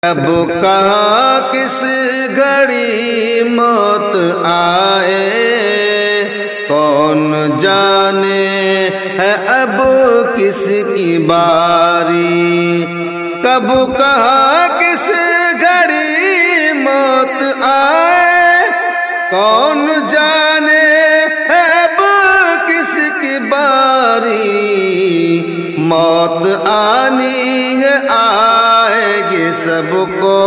اب کہاں کس گھڑی موت آئے، کون جانے ہے اب کس کی باری، کب کہاں کس گھڑی موت آئے، کون جانے ہے اب کس کی باری، موت آنی ہے آئے گی سب کو،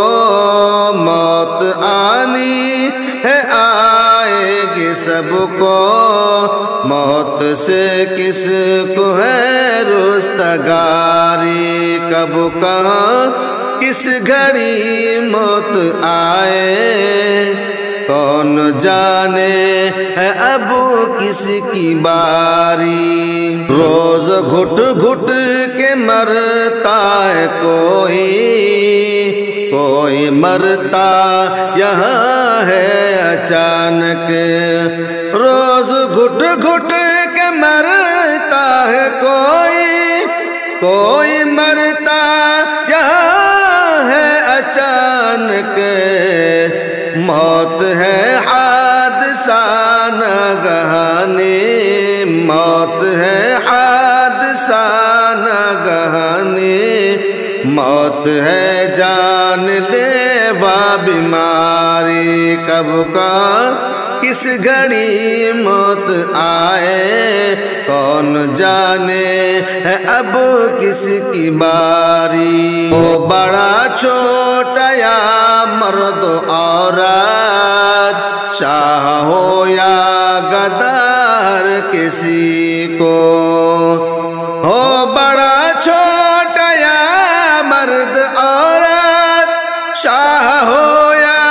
موت آنی ہے آئے گی سب کو، موت سے کس کو ہے رستگاری، کب کہاں کس گھڑی موت آئے، کون جانے ہے اب کس کی باری، روز گھٹ گھٹ کے مرتا ہے کوئی، کوئی مرتا یہاں ہے اچانک، روز گھٹ گھٹ کے مرتا ہے کوئی، کوئی مرتا یہاں ہے اچانک، موت ہے حادثہ ناگہانی، موت ہے حادثہ ناگہانی، موت ہے جان لیوا بیماری، کب کہاں کس گھڑی موت آئے، کون جانے ہے اب کس کی باری، وہ بڑا چھوٹا یا مرد و عورت، شاہ ہو یا غدار کسی کو، ہو بڑا چھوٹا یا مرد عورت، شاہ ہو یا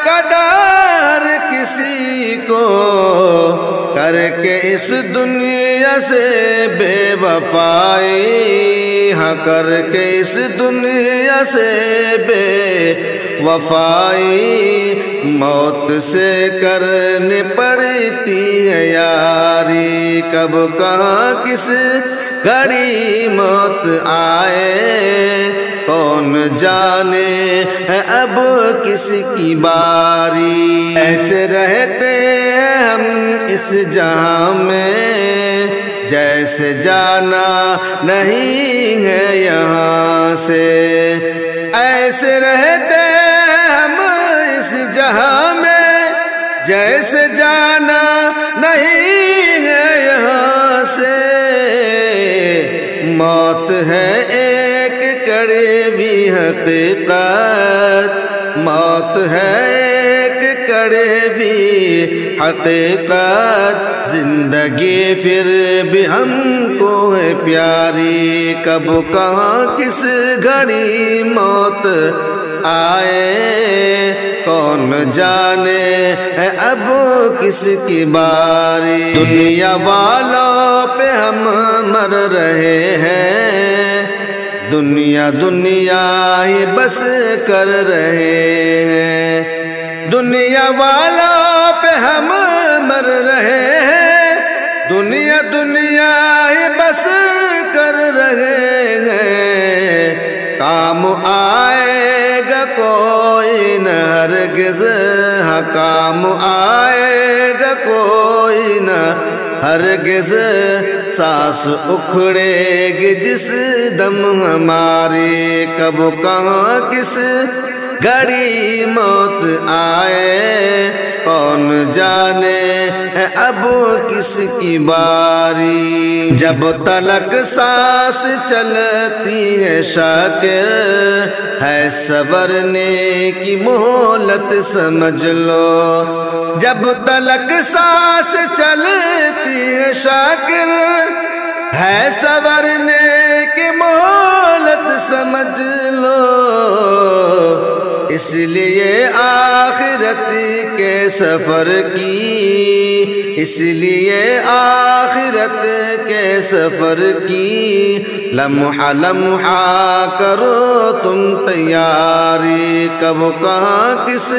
غدار کسی کو، کر کے اس دنیا سے بے وفائی، ہاں کر کے اس دنیا سے بے وفائی، موت سے کرنی پڑتی ہے یاری، کب کہاں کس گھڑی موت آئے، کون جانے ہے اب کس کی باری، ایسے رہتے ہیں ہم اس جہاں میں جیسے جانا نہیں ہے یہاں سے، ایسے رہتے ہیں ہم اس جہاں میں جیسے جانا نہیں ہے یہاں سے، موت ہے ایک کڑوی حقیقت، موت ہے ایک کڑوی حقیقت، زندگی پھر بھی ہم کو ہے پیاری، کب کہاں کس گھڑی موت آئے، کون جانے ہے اب کس کی باری، دنیا والوں پہ ہم مر رہے ہیں، دنیا دنیا ہی بس کر رہے ہیں، دنیا والوں پہ ہم مر رہے ہیں، دنیا دنیا ہی بس کر رہے ہیں، کام آئے گا کوئی نہ ہرگز، ہاں کام آئے گا کوئی نہ ہرگز، سانس اکھڑے گی جس دم ہماری، کب کہاں کس گھڑی موت آئے، کون جانے ہے اب کس کی باری، جب تلک سانس چلتی ہے شاکر، ہے سنورنے کی مہلت سمجھ لو، جب تلک سانس چلتی ہے شاکر، ہے سنورنے کی مہلت سمجھ لو، اس لیے آخرت کے سفر کی، اس لیے آخرت کے سفر کی، لمحہ لمحہ کرو تم تیاری، کب کہاں کس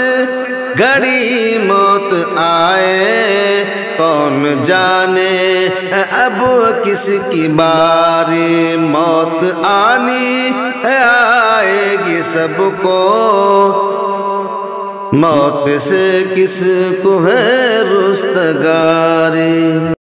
گھڑی موت آئے کون جانے اب کس کی باری موت آنی آئے گی سب کو موت سے کس کو ہے رستگاری